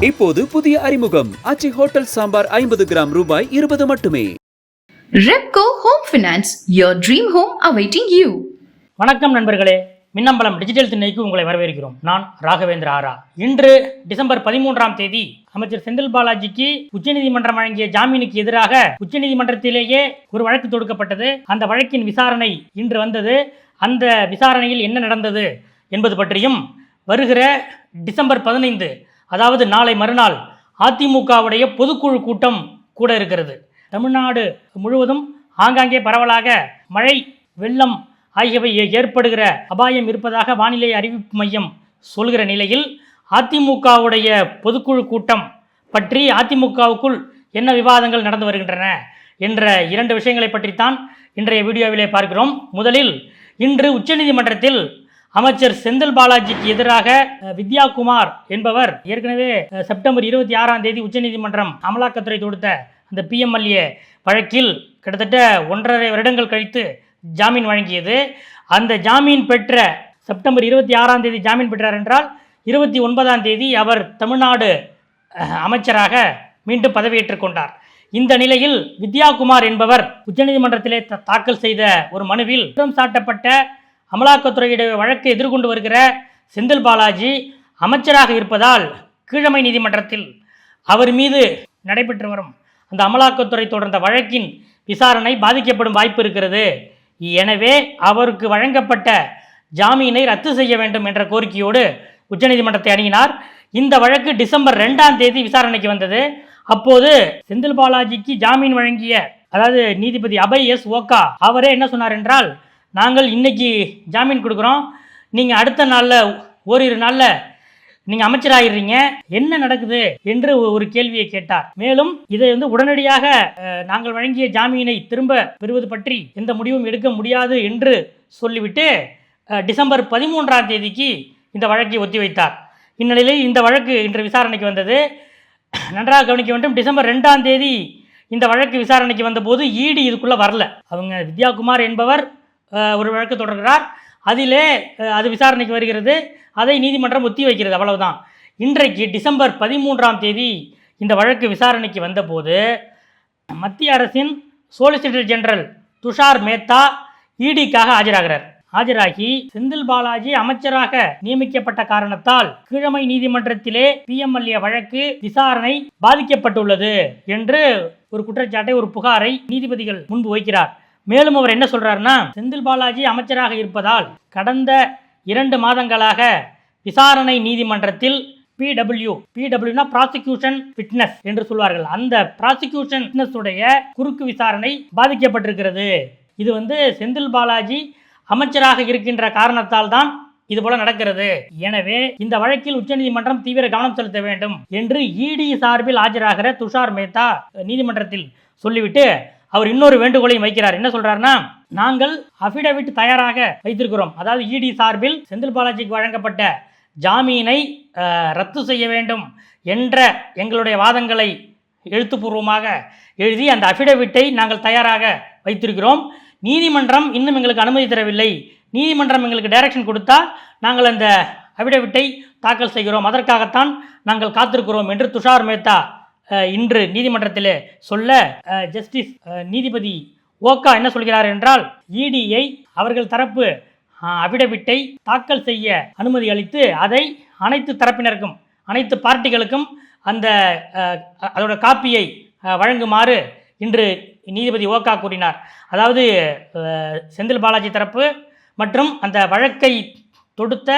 இப்போது புதிய அறிமுகம் ஆச்சி ஹோட்டல் சாம்பார் 50 கிராம் ரூபாய் 20 மட்டுமே. Repco home finance, your dream home awaiting you. வணக்கம் நண்பர்களே, மின்னம்பலம் டிஜிட்டல் திண்ணைக்கு உங்களை வரவேற்கிறோம். நான் ராகவேந்திர ஆரா. இன்று டிசம்பர் 13ஆம் தேதி அமைச்சர் செந்தில் பாலாஜிக்கு உச்சநீதிமன்றம் வழங்கிய ஜாமீனுக்கு எதிராக உச்சநீதிமன்றத்திலேயே ஒரு வழக்கு தொடுக்கப்பட்டது. அந்த வழக்கின் விசாரணை இன்று வந்தது. அந்த விசாரணையில் என்ன நடந்தது என்பது பற்றியும், வருகிற டிசம்பர் 15 அதாவது நாளை மறுநாள் அதிமுகவுடைய பொதுக்குழு கூட்டம் கூட இருக்கிறது. தமிழ்நாடு முழுவதும் ஆங்காங்கே பரவலாக மழை, வெள்ளம் ஆகியவை ஏற்படுகிற அபாயம் இருப்பதாக வானிலை அறிவிப்பு மையம் சொல்கிற நிலையில் அதிமுகவுடைய பொதுக்குழு கூட்டம் பற்றி அதிமுகவுக்குள் என்ன விவாதங்கள் நடந்து வருகின்றன என்ற இரண்டு விஷயங்களை பற்றித்தான் இன்றைய வீடியோவிலே பார்க்கிறோம். முதலில், இன்று உச்சநீதிமன்றத்தில் அமைச்சர் செந்தில் பாலாஜிக்கு எதிராக வித்யாகுமார் என்பவர் ஏற்கனவே செப்டம்பர் 26ஆம் தேதி உச்சநீதிமன்றம் அமலாக்கத்துறை தொடுத்த அந்த PMLA வழக்கில் கிட்டத்தட்ட 1.5 வருடங்கள் கழித்து ஜாமீன் வழங்கியது. அந்த ஜாமீன் பெற்ற செப்டம்பர் 26ஆம் தேதி ஜாமீன் பெற்றார் என்றால் 29ஆம் தேதி அவர் தமிழ்நாடு அமைச்சராக மீண்டும் பதவியேற்றுக் கொண்டார். இந்த நிலையில் வித்யாகுமார் என்பவர் உச்சநீதிமன்றத்திலே தாக்கல் செய்த ஒரு மனுவில் குற்றம் சாட்டப்பட்ட அமலாக்கத்துறையுடைய வழக்கை எதிர்கொண்டு வருகிற செந்தில் பாலாஜி அமைச்சராக இருப்பதால் கீழமை நீதிமன்றத்தில் அவர் மீது நடைபெற்று வரும் அந்த அமலாக்கத்துறை தொடர்ந்த வழக்கின் விசாரணை பாதிக்கப்படும் வாய்ப்பு இருக்கிறது. எனவே அவருக்கு வழங்கப்பட்ட ஜாமீனை ரத்து செய்ய வேண்டும் என்ற கோரிக்கையோடு உச்சநீதிமன்றத்தை அணுகினார். இந்த வழக்கு டிசம்பர் 2ஆம் தேதி விசாரணைக்கு வந்தது. அப்போது செந்தில் பாலாஜிக்கு ஜாமீன் வழங்கிய, அதாவது நீதிபதி அபய் எஸ் ஓகா, அவரே என்ன சொன்னார் என்றால், நாங்கள் இன்னைக்கு ஜாமீன் கொடுக்குறோம், நீங்கள் அடுத்த நாளில் ஓரிரு நாளில் நீங்கள் அமைச்சராகிடுறீங்க, என்ன நடக்குது என்று ஒரு கேள்வியை கேட்டார். மேலும் இதை உடனடியாக நாங்கள் வழங்கிய ஜாமீனை திரும்ப பெறுவது பற்றி எந்த முடிவும் எடுக்க முடியாது என்று சொல்லிவிட்டு டிசம்பர் 13ஆம் தேதிக்கு இந்த வழக்கை ஒத்திவைத்தார். இந்நிலையில் இந்த வழக்கு இன்று விசாரணைக்கு வந்தது. நன்றாக கவனிக்க வேண்டும், டிசம்பர் 2ஆம் தேதி இந்த வழக்கு விசாரணைக்கு வந்தபோது ED இதுக்குள்ளே வரல. அவங்க வித்யாகுமார் என்பவர் ஒரு வழக்கு தொடர்கிறார், அதிலே அது விசாரணைக்கு வருகிறது, அதை நீதிமன்றம் ஒத்தி வைக்கிறது, அவ்வளவுதான். இன்றைக்கு டிசம்பர் 13ஆம் தேதி இந்த வழக்கு விசாரணைக்கு வந்தபோது மத்திய அரசின் சொலிசிட்டர் ஜெனரல் துஷார் மேத்தா EDக்காக ஆஜராகி செந்தில் பாலாஜி அமைச்சராக நியமிக்கப்பட்ட காரணத்தால் கீழமை நீதிமன்றத்திலே PMLA வழக்கு விசாரணை பாதிக்கப்பட்டுள்ளது என்று ஒரு குற்றச்சாட்டை, ஒரு புகாரை நீதிபதிகள் முன்பு வைக்கிறார். மேலும் அவர் என்ன சொல்றாருன்னா, செந்தில் பாலாஜி அமைச்சராக இருப்பதால் கடந்த 2 மாதங்களாக விசாரணை நீதிமன்றத்தில் PWனா ப்ராசிக்யூஷன் விட்னஸ் என்று சொல்வார்கள், அந்த ப்ராசிக்யூஷன் விட்னஸ் உடைய குறுக்கு விசாரணை பாதிக்கப்பட்டிருக்கிறது. இது செந்தில் பாலாஜி அமைச்சராக இருக்கின்ற காரணத்தால் தான் இது போல நடக்கிறது. எனவே இந்த வழக்கில் உச்சநீதிமன்றம் தீவிர கவனம் செலுத்த வேண்டும் என்று ED சார்பில் ஆஜராகிற துஷார் மேத்தா நீதிமன்றத்தில் சொல்லிவிட்டு அவர் இன்னொரு வேண்டுகோளையும் வைக்கிறார். என்ன சொல்றாருன்னா, நாங்கள் அஃபிடவிட் தயாராக வைத்திருக்கிறோம், அதாவது ED சார்பில் செந்தில் பாலாஜிக்கு வழங்கப்பட்ட ஜாமீனை ரத்து செய்ய வேண்டும் என்ற எங்களுடைய வாதங்களை எழுத்துப்பூர்வமாக எழுதி அந்த அஃபிடவிட்டை நாங்கள் தயாராக வைத்திருக்கிறோம். நீதிமன்றம் இன்னும் எங்களுக்கு அனுமதி தரவில்லை, நீதிமன்றம் எங்களுக்கு டைரக்ஷன் கொடுத்தா நாங்கள் அந்த அஃபிடவிட்டை தாக்கல் செய்கிறோம், அதற்காகத்தான் நாங்கள் காத்திருக்கிறோம் என்று துஷார் மேத்தா இன்று நீதிமன்றத்தில் சொல்ல, ஜஸ்டிஸ் நீதிபதி ஓகா என்ன சொல்கிறார் என்றால், EDயை அவர்கள் தரப்பு அஃபிடவிட்டை தாக்கல் செய்ய அனுமதி அளித்து அதை அனைத்து தரப்பினருக்கும், அனைத்து பார்ட்டிகளுக்கும் அதோட காப்பியை வழங்குமாறு இன்று நீதிபதி ஓகா கூறினார். அதாவது செந்தில் பாலாஜி தரப்பு மற்றும் அந்த வழக்கை தொடுத்த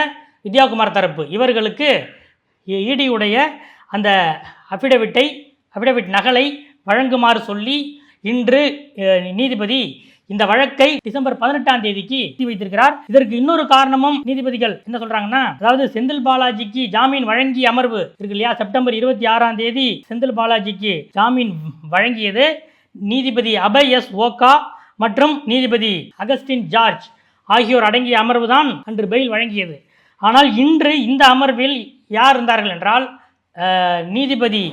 வித்யாகுமார் தரப்பு, இவர்களுக்கு EDயுடைய அந்த அஃபிடவிட் நகலை வழங்குமாறு சொல்லி இன்று நீதிபதி இந்த வழக்கை டிசம்பர் 18ஆம் தேதிக்கு ஒத்தி வைத்திருக்கிறார். இதற்கு இன்னொரு காரணமும் நீதிபதிகள் என்ன சொல்றாங்கன்னா, அதாவது செந்தில் பாலாஜிக்கு ஜாமீன் வழங்கிய அமர்வு இருக்கு இல்லையா, செப்டம்பர் 26ஆம் தேதி செந்தில் பாலாஜிக்கு ஜாமீன் வழங்கியது நீதிபதி அபய் எஸ் ஓகா மற்றும் நீதிபதி அகஸ்டின் ஜார்ஜ் ஆகியோர் அடங்கிய அமர்வு தான் அன்று பெயில் வழங்கியது. ஆனால் இன்று இந்த அமர்வில் யார் இருந்தார்கள் என்றால், நீதிபதி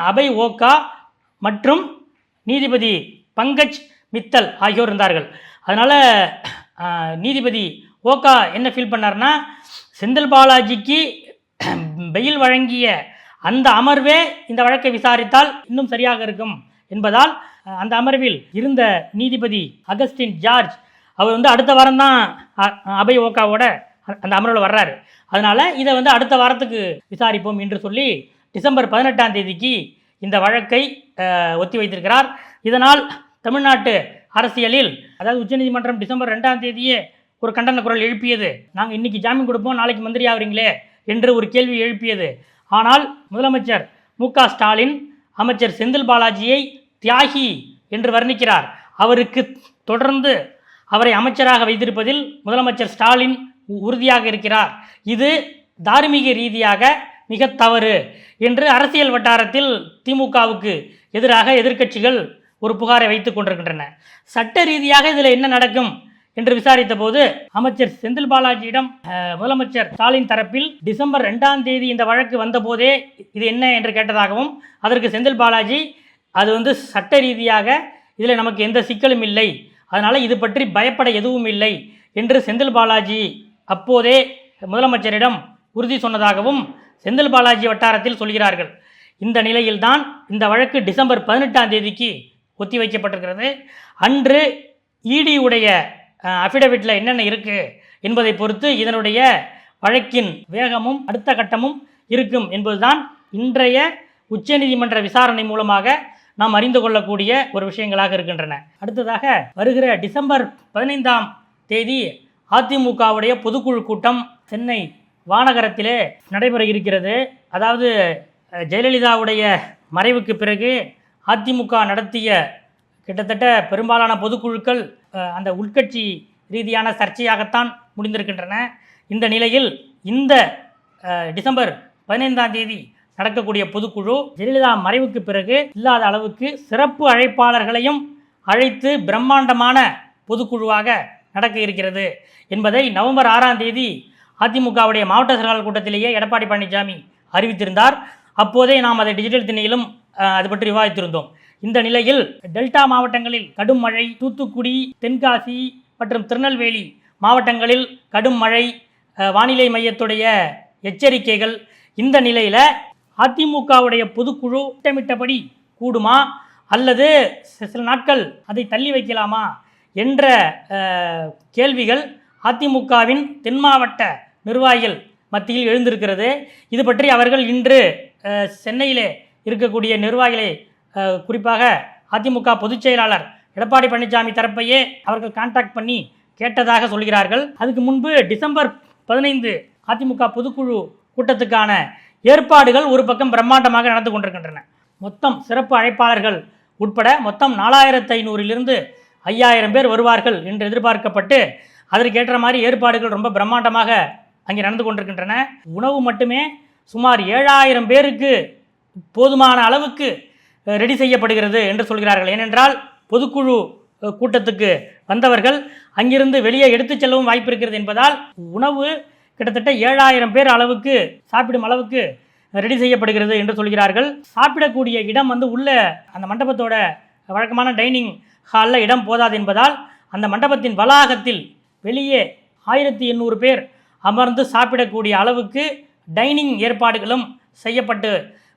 அபய் ஓகா மற்றும் நீதிபதி பங்கஜ் மித்தல் ஆகியோர் இருந்தார்கள். அதனால் நீதிபதி ஓகா என்ன ஃபீல் பண்ணார்னா, செந்தில் பாலாஜிக்கு பெயில் வழங்கிய அந்த அமர்வே இந்த வழக்கை விசாரித்தால் இன்னும் சரியாக இருக்கும் என்பதால் அந்த அமர்வில் இருந்த நீதிபதி அகஸ்டின் ஜார்ஜ் அவர் அடுத்த வாரம் தான் அபய் ஓகாவோட அந்த அமர்வில் வர்றாரு. அதனால் இதை அடுத்த வாரத்துக்கு விசாரிப்போம் என்று சொல்லி டிசம்பர் 18ஆம் தேதிக்கு இந்த வழக்கை ஒத்தி வைத்திருக்கிறார். இதனால் தமிழ்நாட்டு அரசியலில் அதாவது உச்சநீதிமன்றம் டிசம்பர் 2ஆம் தேதியே ஒரு கண்டன குரல் எழுப்பியது. நாங்கள் இன்னைக்கு ஜாமீன் கொடுப்போம், நாளைக்கு மந்திரி ஆகிறீங்களே என்று ஒரு கேள்வி எழுப்பியது. ஆனால் முதலமைச்சர் மு.க. ஸ்டாலின் அமைச்சர் செந்தில் பாலாஜியை தியாகி என்று வர்ணிக்கிறார். அவருக்கு தொடர்ந்து அவரை அமைச்சராக வைத்திருப்பதில் முதலமைச்சர் ஸ்டாலின் உறுதியாக இருக்கிறார். இது தார்மீக ரீதியாக மிக தவறு என்று அரசியல் வட்டாரத்தில் திமுகவுக்கு எதிராக எதிர்க்கட்சிகள் ஒரு புகாரை வைத்துக் கொண்டிருக்கின்றன. சட்ட ரீதியாக இதில் என்ன நடக்கும் என்று விசாரித்த போது அமைச்சர் செந்தில் பாலாஜியிடம் முதலமைச்சர் ஸ்டாலின் தரப்பில் டிசம்பர் 2ஆம் தேதி இந்த வழக்கு வந்தபோதே இது என்ன என்று கேட்டதாகவும், அதற்கு செந்தில் பாலாஜி அது சட்ட ரீதியாக இதில் நமக்கு எந்த சிக்கலும் இல்லை, அதனால் இது பற்றி பயப்பட எதுவும் இல்லை என்று செந்தில் பாலாஜி அப்போதே முதலமைச்சரிடம் உறுதி சொன்னதாகவும் செந்தில் பாலாஜி வட்டாரத்தில் சொல்கிறார்கள். இந்த நிலையில்தான் இந்த வழக்கு டிசம்பர் 18ஆம் தேதிக்கு ஒத்தி வைக்கப்பட்டிருக்கிறது. அன்று இடி உடைய அஃபிடவிட்டில் என்னென்ன இருக்குது என்பதை பொறுத்து இதனுடைய வழக்கின் வேகமும் அடுத்த கட்டமும் இருக்கும் என்பதுதான் இன்றைய உச்சநீதிமன்ற விசாரணை மூலமாக நாம் அறிந்து கொள்ளக்கூடிய ஒரு விஷயங்களாக இருக்கின்றன. அடுத்ததாக வருகிற டிசம்பர் 15ஆம் தேதி அதிமுகவுடைய பொதுக்குழு கூட்டம் சென்னை வானகரத்திலே நடைபெற இருக்கிறது. அதாவது ஜெயலலிதாவுடைய மறைவுக்கு பிறகு அதிமுக நடத்திய கிட்டத்தட்ட பெரும்பாலான பொதுக்குழுக்கள் அந்த உள்கட்சி ரீதியான சர்ச்சையாகத்தான் முடிந்திருக்கின்றன. இந்த நிலையில் இந்த டிசம்பர் 15ஆம் தேதி நடக்கக்கூடிய பொதுக்குழு ஜெயலலிதா மறைவுக்கு பிறகு இல்லாத அளவுக்கு சிறப்பு அழைப்பாளர்களையும் அழைத்து பிரம்மாண்டமான பொதுக்குழுவாக நடக்க இருக்கிறது என்பதை நவம்பர் 6ஆம் தேதி அதிமுகவுடைய மாவட்ட செயலாளர் கூட்டத்திலேயே எடப்பாடி பழனிசாமி அறிவித்திருந்தார். அப்போதே நாம் அதை டிஜிட்டல் திணையிலும் அது பற்றி விவாதித்திருந்தோம். இந்த நிலையில் டெல்டா மாவட்டங்களில் கடும் மழை, தூத்துக்குடி, தென்காசி மற்றும் திருநெல்வேலி மாவட்டங்களில் கடும் மழை, வானிலை மையத்துடைய எச்சரிக்கைகள். இந்த நிலையில் அதிமுகவுடைய பொதுக்குழு திட்டமிட்டபடி கூடுமா அல்லது சில நாட்கள் அதை தள்ளி வைக்கலாமா என்ற கேள்விகள் அதிமுகவின் தென் மாவட்ட நிர்வாகிகள் மத்தியில் எழுந்திருக்கிறது. இது பற்றி அவர்கள் இன்று சென்னையிலே இருக்கக்கூடிய நிர்வாகிகளை குறிப்பாக அதிமுக பொதுச் செயலாளர் எடப்பாடி பழனிசாமி தரப்பையே அவர்கள் கான்டாக்ட் பண்ணி கேட்டதாக சொல்கிறார்கள். அதுக்கு முன்பு டிசம்பர் 15 அதிமுக பொதுக்குழு கூட்டத்துக்கான ஏற்பாடுகள் ஒரு பக்கம் பிரம்மாண்டமாக நடந்து கொண்டிருக்கின்றன. மொத்தம் சிறப்பு அழைப்பாளர்கள் உட்பட மொத்தம் 4500 5000 பேர் வருவார்கள் என்று எதிர்பார்க்கப்பட்டு அதற்கேற்ற மாதிரி ஏற்பாடுகள் ரொம்ப பிரம்மாண்டமாக அங்கே நடந்து கொண்டிருக்கின்றன. உணவு மட்டுமே சுமார் 7000 பேருக்கு போதுமான அளவுக்கு ரெடி செய்யப்படுகிறது என்று சொல்கிறார்கள். ஏனென்றால் பொதுக்குழு கூட்டத்துக்கு வந்தவர்கள் அங்கிருந்து வெளியே எடுத்துச் செல்லவும் வாய்ப்பு இருக்கிறது என்பதால் உணவு கிட்டத்தட்ட 7000 பேர் அளவுக்கு சாப்பிடும் அளவுக்கு ரெடி செய்யப்படுகிறது என்று சொல்கிறார்கள். சாப்பிடக்கூடிய இடம் உள்ள அந்த மண்டபத்தோட வழக்கமான டைனிங் ஹாலில் இடம் போதாது என்பதால் அந்த மண்டபத்தின் வளாகத்தில் வெளியே 1800 பேர் அமர்ந்து சாப்பிடக்கூடிய அளவுக்கு டைனிங் ஏற்பாடுகளும் செய்யப்பட்டு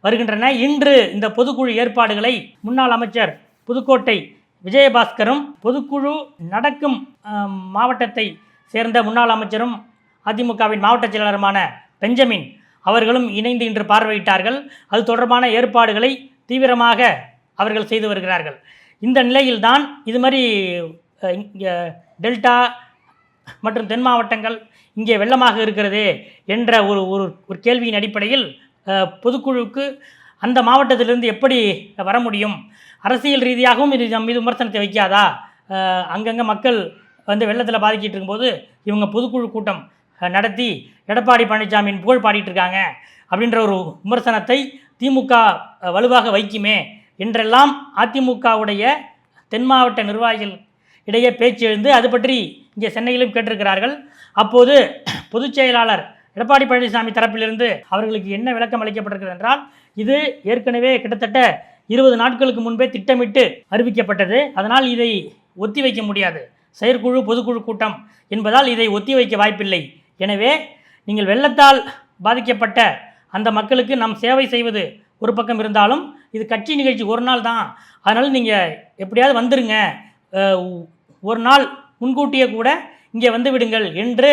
வருகின்றன. இன்று இந்த பொதுக்குழு ஏற்பாடுகளை முன்னாள் அமைச்சர் புதுக்கோட்டை விஜயபாஸ்கரும் பொதுக்குழு நடக்கும் மாவட்டத்தை சேர்ந்த முன்னாள் அமைச்சரும் அதிமுகவின் மாவட்ட செயலாளருமான பெஞ்சமின் அவர்களும் இணைந்து இன்று பார்வையிட்டார்கள். அது தொடர்பான ஏற்பாடுகளை தீவிரமாக அவர்கள் செய்து வருகிறார்கள். இந்த நிலையில்தான் இது மாதிரி டெல்டா மற்றும் தென் மாவட்டங்கள் இங்கே வெள்ளமாக இருக்கிறது என்ற ஒரு கேள்வியின் அடிப்படையில் பொதுக்குழுவுக்கு அந்த மாவட்டத்திலிருந்து எப்படி வர முடியும், அரசியல் ரீதியாகவும் இது நம் மீது விமர்சனத்தை வைக்காதா, அங்கங்கே மக்கள் வெள்ளத்தில் பாதிக்கிட்டு இருக்கும்போது இவங்க பொதுக்குழு கூட்டம் நடத்தி எடப்பாடி பழனிசாமியின் புகழ் பாடிட்டு இருக்காங்க அப்படின்ற ஒரு விமர்சனத்தை திமுக வலுவாக வைக்குமே என்றெல்லாம் அதிமுகவுடைய தென் மாவட்ட நிர்வாகிகள் இடையே பேச்சு எழுந்து அது பற்றி இங்கே சென்னையிலும் கேட்டிருக்கிறார்கள். அப்போது பொதுச் செயலாளர் எடப்பாடி பழனிசாமி தரப்பிலிருந்து அவர்களுக்கு என்ன விளக்கம் அளிக்கப்பட்டிருக்கிறது என்றால், இது ஏற்கனவே கிட்டத்தட்ட 20 நாட்களுக்கு முன்பே திட்டமிட்டு அறிவிக்கப்பட்டது, அதனால் இதை ஒத்தி வைக்க முடியாது, செயற்குழு பொதுக்குழு கூட்டம் என்பதால் இதை ஒத்தி வைக்க வாய்ப்பில்லை. எனவே நீங்கள் வெள்ளத்தால் பாதிக்கப்பட்ட அந்த மக்களுக்கு நாம் சேவை செய்வது ஒரு பக்கம் இருந்தாலும் இது கட்சி நிகழ்ச்சி ஒரு நாள் தான், அதனால் நீங்கள் எப்படியாவது வந்துருங்க, ஒரு நாள் முன்கூட்டியே கூட இங்கே வந்து விடுங்கள் என்று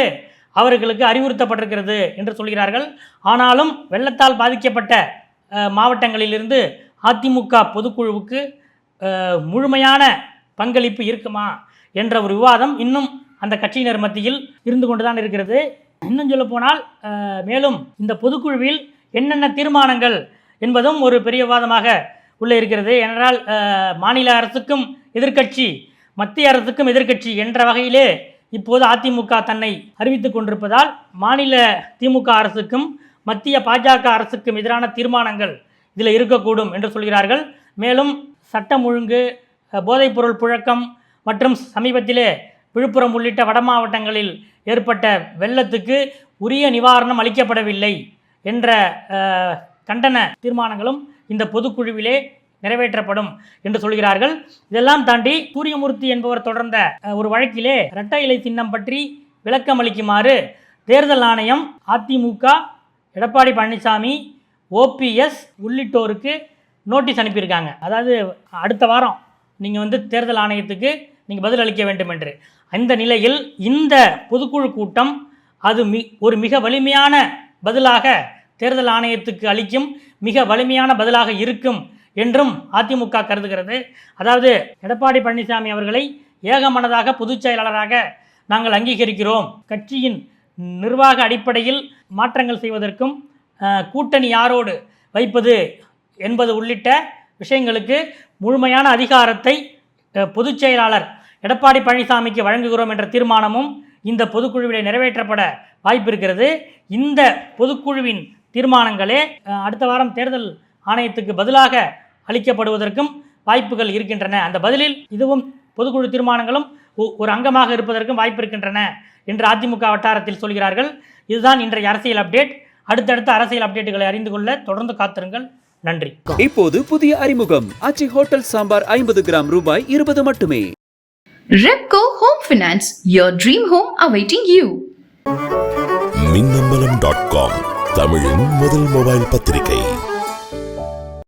அவர்களுக்கு அறிவுறுத்தப்பட்டிருக்கிறது என்று சொல்கிறார்கள். ஆனாலும் வெள்ளத்தால் பாதிக்கப்பட்ட மாவட்டங்களிலிருந்து அதிமுக பொதுக்குழுவுக்கு முழுமையான பங்களிப்பு இருக்குமா என்ற ஒரு விவாதம் இன்னும் அந்த கட்சியினர் மத்தியில் இருந்து கொண்டுதான் இருக்கிறது. இன்னும் சொல்ல போனால் மேலும் இந்த பொதுக்குழுவில் என்னென்ன தீர்மானங்கள் என்பதும் ஒரு பெரிய விவாதமாக உள்ளே இருக்கிறது. ஏனென்றால் மாநில அரசுக்கும் எதிர்க்கட்சி, மத்திய அரசுக்கும் எதிர்க்கட்சி என்ற வகையிலே இப்போது அதிமுக தன்னை அறிவித்துக் கொண்டிருப்பதால் மாநில திமுக அரசுக்கும் மத்திய பாஜக அரசுக்கும் எதிரான தீர்மானங்கள் இதில் இருக்கக்கூடும் என்று சொல்கிறார்கள். மேலும் சட்டம் ஒழுங்கு, போதைப்பொருள் புழக்கம் மற்றும் சமீபத்திலே விழுப்புரம் உள்ளிட்ட வட மாவட்டங்களில் ஏற்பட்ட வெள்ளத்துக்கு உரிய நிவாரணம் அளிக்கப்படவில்லை என்ற கண்டன தீர்மானங்களும் இந்த பொதுக்குழுவிலே நிறைவேற்றப்படும் என்று சொல்கிறார்கள். இதெல்லாம் தாண்டி சூரியமூர்த்தி என்பவர் தொடர்ந்த ஒரு வழக்கிலே இரட்டை இலை சின்னம் பற்றி விளக்கம் அளிக்குமாறு தேர்தல் ஆணையம் அதிமுக, எடப்பாடி பழனிசாமி, ஓபிஎஸ் உள்ளிட்டோருக்கு நோட்டீஸ் அனுப்பியிருக்காங்க. அதாவது அடுத்த வாரம் நீங்கள் தேர்தல் ஆணையத்துக்கு நீங்கள் பதில் அளிக்க வேண்டும் என்று. அந்த நிலையில் இந்த பொதுக்குழு கூட்டம் அது ஒரு மிக வலிமையான பதிலாக தேர்தல் ஆணையத்துக்கு அளிக்கும் மிக வலிமையான பதிலாக இருக்கும் என்றும் அதிமுக கருதுகிறது. அதாவது எடப்பாடி பழனிசாமி அவர்களை ஏகமனதாக பொதுச் செயலாளராக நாங்கள் அங்கீகரிக்கிறோம், கட்சியின் நிர்வாக அடிப்படையில் மாற்றங்கள் செய்வதற்கும் கூட்டணி யாரோடு வைப்பது என்பது உள்ளிட்ட விஷயங்களுக்கு முழுமையான அதிகாரத்தை பொதுச் செயலாளர் எடப்பாடி பழனிசாமிக்கு வழங்குகிறோம் என்ற தீர்மானமும் இந்த பொதுக்குழுவிலே நிறைவேற்றப்பட வாய்ப்பு இருக்கிறது. இந்த பொதுக்குழுவின் தீர்மானங்களே அடுத்த வாரம் தேர்தல் ஆணையத்துக்கு பதிலாக அளிக்கப்படுவதற்கும் வாய்ப்புகள் இருக்கின்றன. அந்த பதிலில் இதுவும் பொதுக்குழு தீர்மானங்களும் ஒரு அங்கமாக இருப்பதற்கும் வாய்ப்பு இருக்கின்றன என்று அதிமுக வட்டாரத்தில் சொல்கிறார்கள். இதுதான் இன்றைய அரசியல் அப்டேட். அடுத்தடுத்த அரசியல் அப்டேட்டுகளை அறிந்து கொள்ள தொடர்ந்து காத்திருங்கள். நன்றி. இப்போது புதிய அறிமுகம் ஆச்சி ஹோட்டல் சாம்பார் 50 கிராம் ரூபாய் 20 மட்டுமே. Repco Home Finance, your dream home awaiting you. மின்னம்பலம்.com தமிழின் முதல் மொபைல் பத்திரிகை.